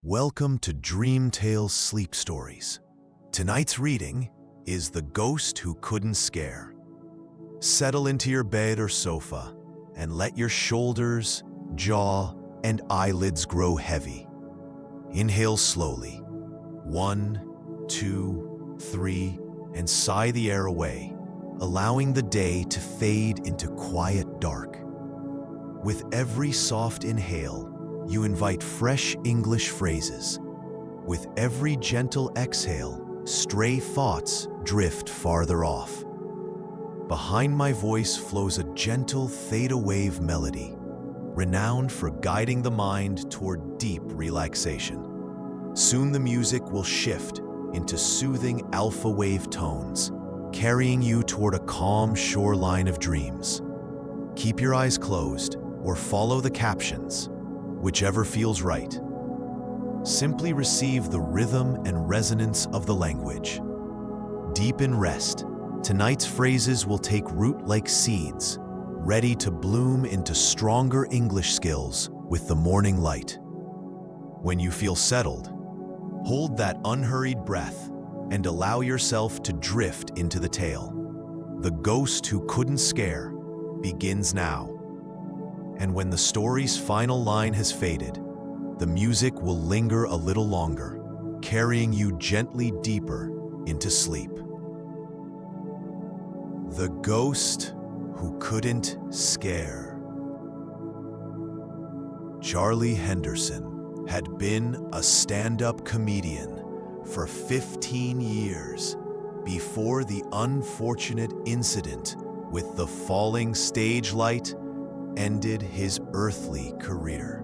Welcome to Dream Tales Sleep Stories. Tonight's reading is The Ghost Who Couldn't Scare. Settle into your bed or sofa and let your shoulders, jaw, and eyelids grow heavy. Inhale slowly. 1, 2, 3, and sigh the air away, allowing the day to fade into quiet dark. With every soft inhale, you invite fresh English phrases. With every gentle exhale, stray thoughts drift farther off. Behind my voice flows a gentle theta wave melody, renowned for guiding the mind toward deep relaxation. Soon the music will shift into soothing alpha wave tones, carrying you toward a calm shoreline of dreams. Keep your eyes closed or follow the captions, whichever feels right. Simply receive the rhythm and resonance of the language. Deep in rest, tonight's phrases will take root like seeds, ready to bloom into stronger English skills with the morning light. When you feel settled, hold that unhurried breath and allow yourself to drift into the tale. The Ghost Who Couldn't Scare begins now. And when the story's final line has faded, the music will linger a little longer, carrying you gently deeper into sleep. The Ghost Who Couldn't Scare. Charlie Henderson had been a stand-up comedian for 15 years before the unfortunate incident with the falling stage light ended his earthly career.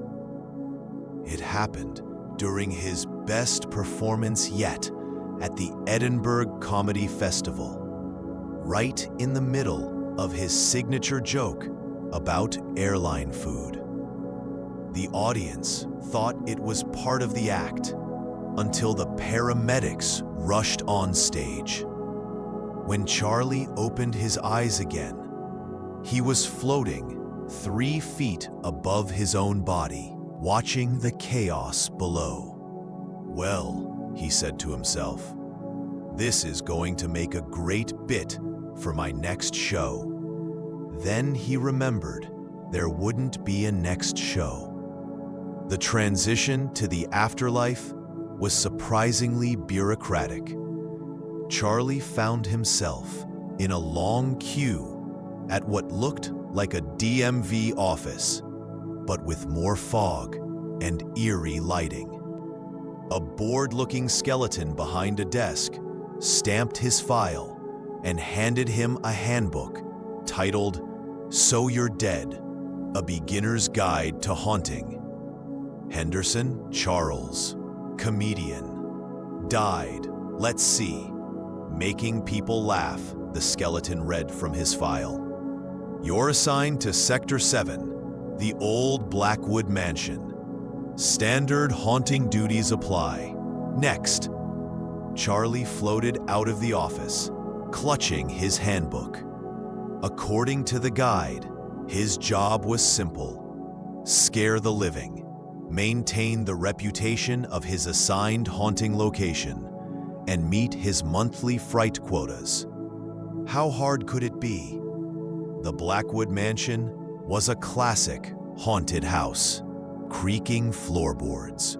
It happened during his best performance yet at the Edinburgh Comedy Festival, right in the middle of his signature joke about airline food. The audience thought it was part of the act until the paramedics rushed on stage. When Charlie opened his eyes again, he was floating 3 feet above his own body, watching the chaos below. "Well," he said to himself, "this is going to make a great bit for my next show." Then he remembered there wouldn't be a next show. The transition to the afterlife was surprisingly bureaucratic. Charlie found himself in a long queue at what looked like a DMV office, but with more fog and eerie lighting. A bored-looking skeleton behind a desk stamped his file and handed him a handbook titled "So You're Dead, A Beginner's Guide to Haunting." Henderson Charles, comedian, died, let's see, making people laugh, the skeleton read from his file. "You're assigned to Sector 7, the old Blackwood Mansion. Standard haunting duties apply. Next." Charlie floated out of the office, clutching his handbook. According to the guide, his job was simple: scare the living, maintain the reputation of his assigned haunting location, and meet his monthly fright quotas. How hard could it be? The Blackwood Mansion was a classic haunted house. Creaking floorboards,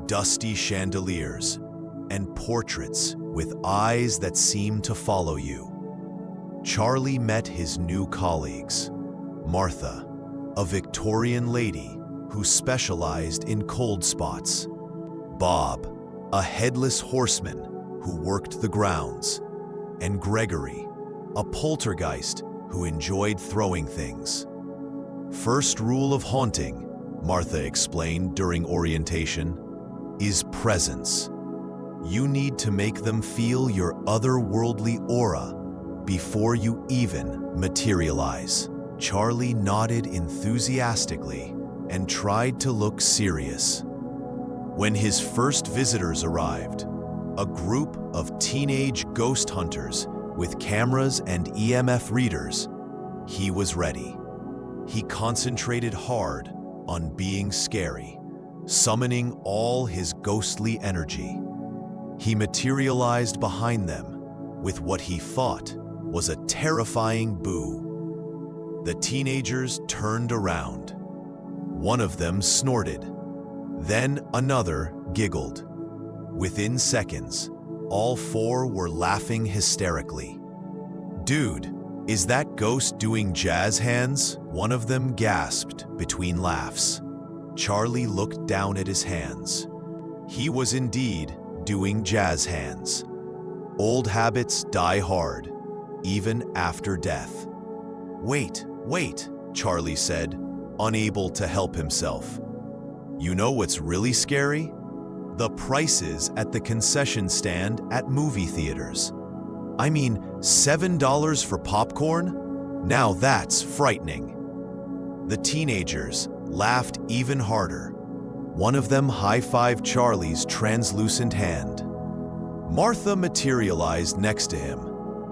dusty chandeliers, and portraits with eyes that seemed to follow you. Charlie met his new colleagues. Martha, a Victorian lady who specialized in cold spots. Bob, a headless horseman who worked the grounds. And Gregory, a poltergeist who enjoyed throwing things. "First rule of haunting," Martha explained during orientation, "is presence. You need to make them feel your otherworldly aura before you even materialize." Charlie nodded enthusiastically and tried to look serious. When his first visitors arrived, a group of teenage ghost hunters with cameras and EMF readers, he was ready. He concentrated hard on being scary, summoning all his ghostly energy. He materialized behind them with what he thought was a terrifying boo. The teenagers turned around. One of them snorted. Then another giggled. Within seconds, all four were laughing hysterically. "Dude, is that ghost doing jazz hands?" one of them gasped between laughs. Charlie looked down at his hands. He was indeed doing jazz hands. Old habits die hard, even after death. Wait, Charlie said, unable to help himself. "You know what's really scary? The prices at the concession stand at movie theaters. I mean, $7 for popcorn? Now that's frightening." The teenagers laughed even harder. One of them high-fived Charlie's translucent hand. Martha materialized next to him,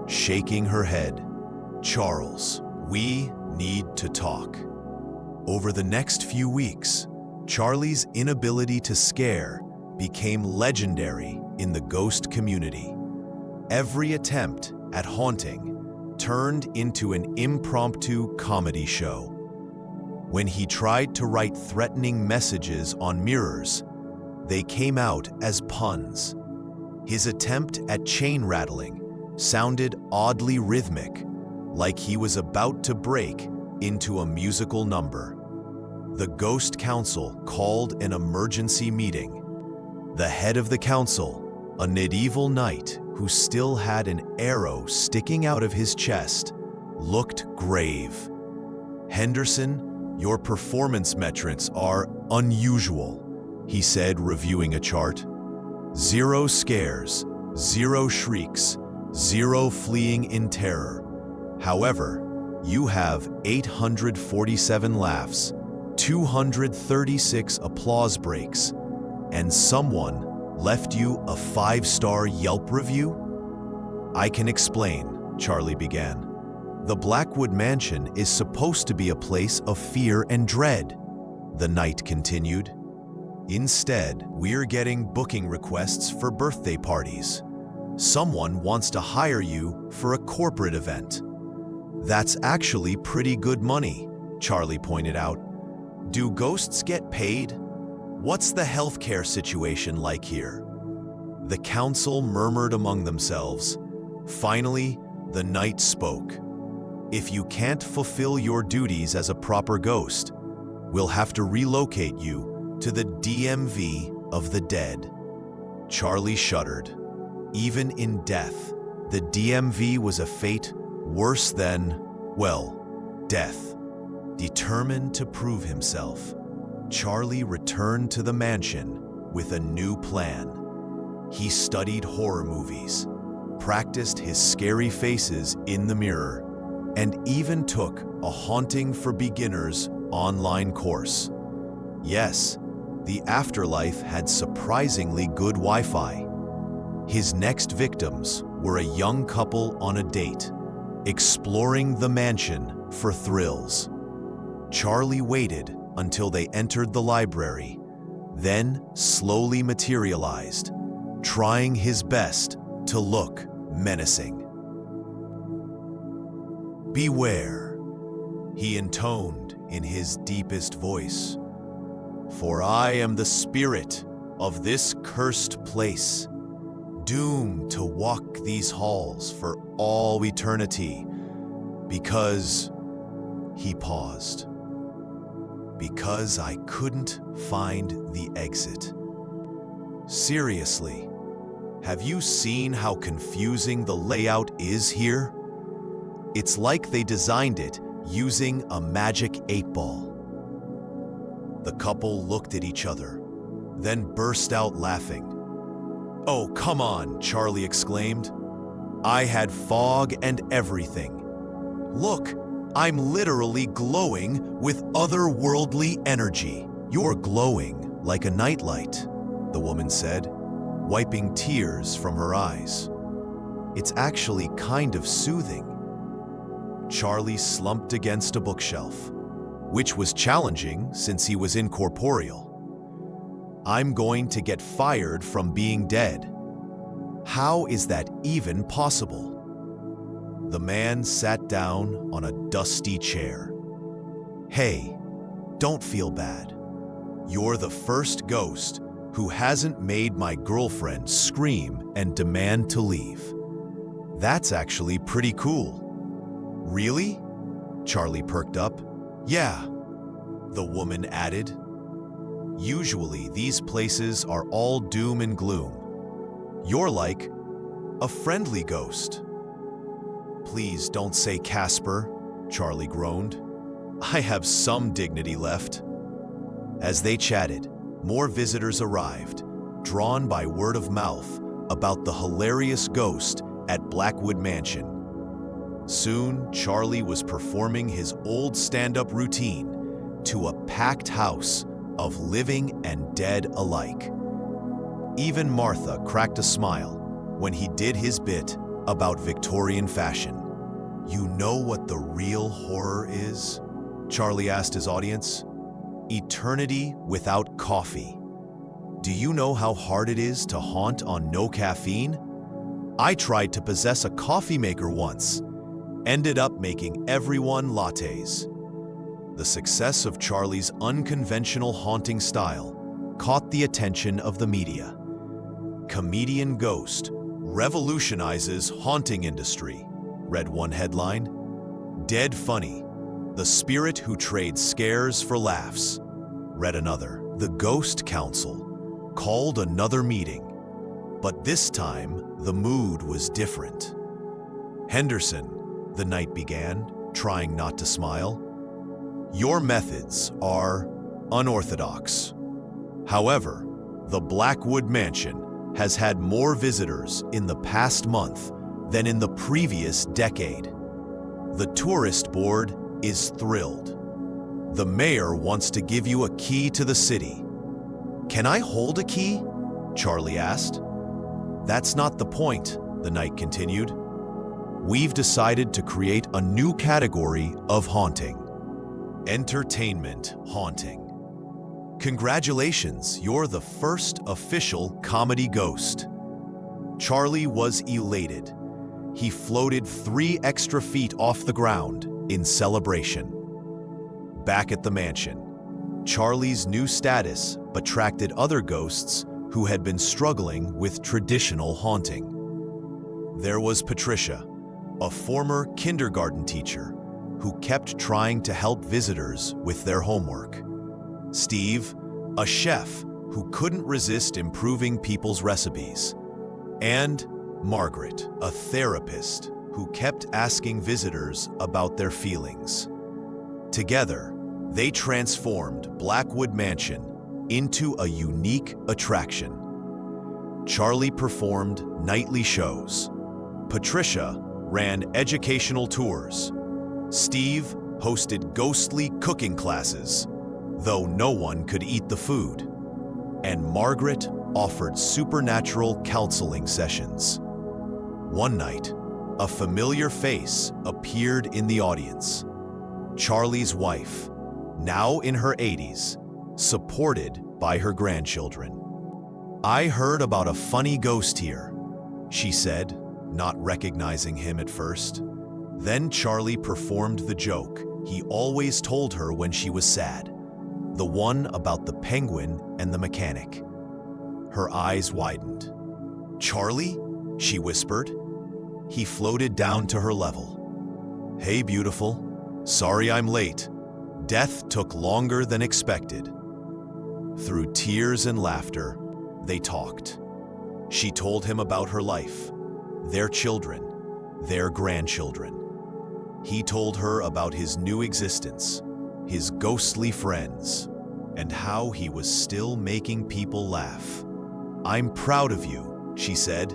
shaking her head. "Charles, we need to talk." Over the next few weeks, Charlie's inability to scare became legendary in the ghost community. Every attempt at haunting turned into an impromptu comedy show. When he tried to write threatening messages on mirrors, they came out as puns. His attempt at chain rattling sounded oddly rhythmic, like he was about to break into a musical number. The Ghost Council called an emergency meeting. The head of the council, a medieval knight who still had an arrow sticking out of his chest, looked grave. "Henderson, your performance metrics are unusual," he said, reviewing a chart. "0 scares, 0 shrieks, 0 fleeing in terror. However, you have 847 laughs, 236 applause breaks, and someone left you a 5-star Yelp review?" "I can explain," Charlie began. "The Blackwood Mansion is supposed to be a place of fear and dread," the knight continued. "Instead, we're getting booking requests for birthday parties. Someone wants to hire you for a corporate event." "That's actually pretty good money," Charlie pointed out. "Do ghosts get paid? What's the healthcare situation like here?" The council murmured among themselves. Finally, the knight spoke. "If you can't fulfill your duties as a proper ghost, we'll have to relocate you to the DMV of the dead." Charlie shuddered. Even in death, the DMV was a fate worse than, well, death. Determined to prove himself, Charlie returned to the mansion with a new plan. He studied horror movies, practiced his scary faces in the mirror, and even took a Haunting for Beginners online course. Yes, the afterlife had surprisingly good Wi-Fi. His next victims were a young couple on a date, exploring the mansion for thrills. Charlie waited until they entered the library, then slowly materialized, trying his best to look menacing. "Beware," he intoned in his deepest voice, "for I am the spirit of this cursed place, doomed to walk these halls for all eternity, because," he paused, "because I couldn't find the exit." Seriously, have you seen how confusing the layout is here? It's like they designed it using a magic 8-ball. The couple looked at each other, then burst out laughing. "Oh, come on," Charlie exclaimed. "I had fog and everything. Look, I'm literally glowing with otherworldly energy." "You're glowing like a nightlight," the woman said, wiping tears from her eyes. "It's actually kind of soothing." Charlie slumped against a bookshelf, which was challenging since he was incorporeal. I'm going to get fired from being dead. How is that even possible? The man sat down on a dusty chair. Hey, don't feel bad. You're the first ghost who hasn't made my girlfriend scream and demand to leave. That's actually pretty cool. Really? Charlie perked up. Yeah, the woman added. Usually these places are all doom and gloom. You're like a friendly ghost. Please don't say Casper, Charlie groaned. I have some dignity left. As they chatted, more visitors arrived, drawn by word of mouth about the hilarious ghost at Blackwood Mansion. Soon, Charlie was performing his old stand-up routine to a packed house of living and dead alike. Even Martha cracked a smile when he did his bit about Victorian fashion. You know what the real horror is? Charlie asked his audience. Eternity without coffee. Do you know how hard it is to haunt on no caffeine? I tried to possess a coffee maker once. Ended up making everyone lattes. The success of Charlie's unconventional haunting style caught the attention of the media. Comedian Ghost revolutionizes haunting industry, read one headline. Dead Funny, the spirit who trades scares for laughs, read another. The Ghost Council called another meeting, but this time the mood was different. Henderson, the night began, trying not to smile. Your methods are unorthodox. However, the Blackwood Mansion has had more visitors in the past month than in the previous decade. The tourist board is thrilled. The mayor wants to give you a key to the city. Can I hold a key? Charlie asked. That's not the point, the knight continued. We've decided to create a new category of haunting. Entertainment haunting. Congratulations, you're the first official comedy ghost. Charlie was elated. He floated 3 extra feet off the ground in celebration. Back at the mansion, Charlie's new status attracted other ghosts who had been struggling with traditional haunting. There was Patricia, a former kindergarten teacher who kept trying to help visitors with their homework. Steve, a chef who couldn't resist improving people's recipes. And Margaret, a therapist who kept asking visitors about their feelings. Together, they transformed Blackwood Mansion into a unique attraction. Charlie performed nightly shows. Patricia ran educational tours. Steve hosted ghostly cooking classes, though no one could eat the food. And Margaret offered supernatural counseling sessions. One night, a familiar face appeared in the audience. Charlie's wife, now in her 80s, supported by her grandchildren. I heard about a funny ghost here, she said, not recognizing him at first. Then Charlie performed the joke he always told her when she was sad, the one about the penguin and the mechanic. Her eyes widened. Charlie? She whispered. He floated down to her level. Hey, beautiful. Sorry I'm late. Death took longer than expected. Through tears and laughter, they talked. She told him about her life, their children, their grandchildren. He told her about his new existence, his ghostly friends, and how he was still making people laugh. I'm proud of you, she said.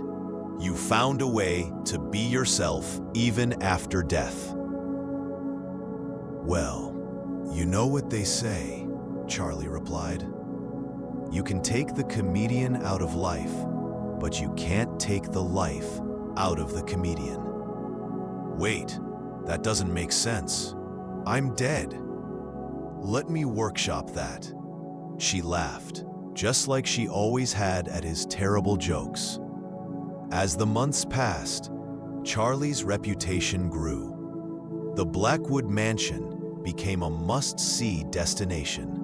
You found a way to be yourself even after death. Well, you know what they say, Charlie replied. You can take the comedian out of life, but you can't take the life out of the comedian. Wait, that doesn't make sense. I'm dead. Let me workshop that. She laughed, just like she always had at his terrible jokes. As the months passed, Charlie's reputation grew. The Blackwood Mansion became a must-see destination.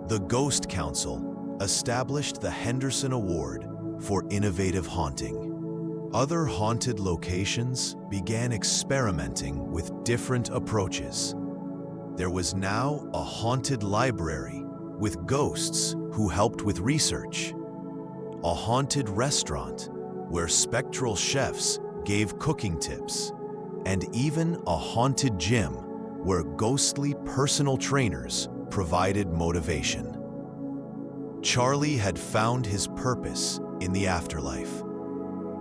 The Ghost Council established the Henderson Award for innovative haunting. Other haunted locations began experimenting with different approaches. There was now a haunted library with ghosts who helped with research, a haunted restaurant where spectral chefs gave cooking tips, and even a haunted gym where ghostly personal trainers provided motivation. Charlie had found his purpose in the afterlife.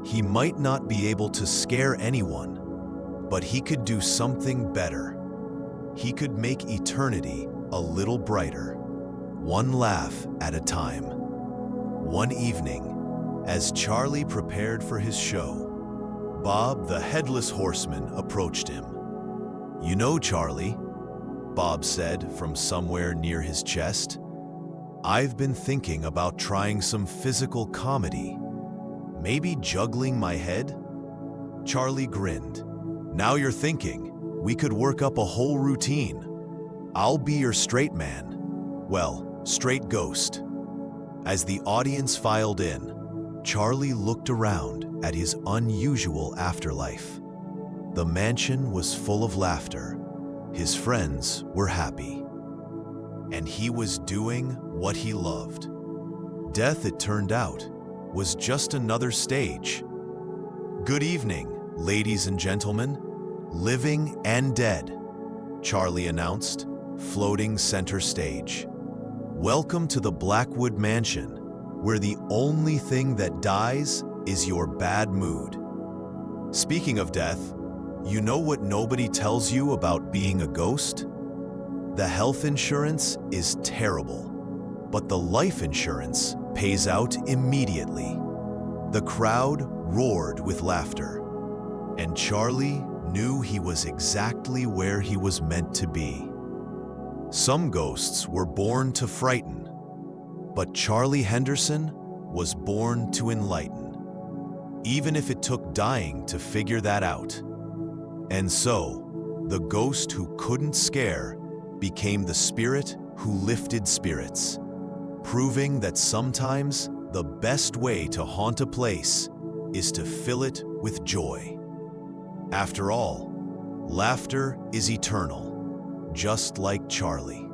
He might not be able to scare anyone, but he could do something better. He could make eternity a little brighter, one laugh at a time. One evening, as Charlie prepared for his show, Bob the Headless Horseman approached him. "You know, Charlie," Bob said from somewhere near his chest, "I've been thinking about trying some physical comedy. Maybe juggling my head?" Charlie grinned. "Now you're thinking. We could work up a whole routine. I'll be your straight man. Well, straight ghost." As the audience filed in, Charlie looked around at his unusual afterlife. The mansion was full of laughter. His friends were happy. And he was doing what he loved. Death, it turned out, was just another stage. "Good evening, ladies and gentlemen, living and dead," Charlie announced, floating center stage. "Welcome to the Blackwood Mansion, where the only thing that dies is your bad mood." Speaking of death, you know what nobody tells you about being a ghost? The health insurance is terrible, but the life insurance pays out immediately. The crowd roared with laughter, and Charlie knew he was exactly where he was meant to be. Some ghosts were born to frighten, but Charlie Henderson was born to enlighten, even if it took dying to figure that out. And so, the ghost who couldn't scare became the spirit who lifted spirits, proving that sometimes the best way to haunt a place is to fill it with joy. After all, laughter is eternal, just like Charlie.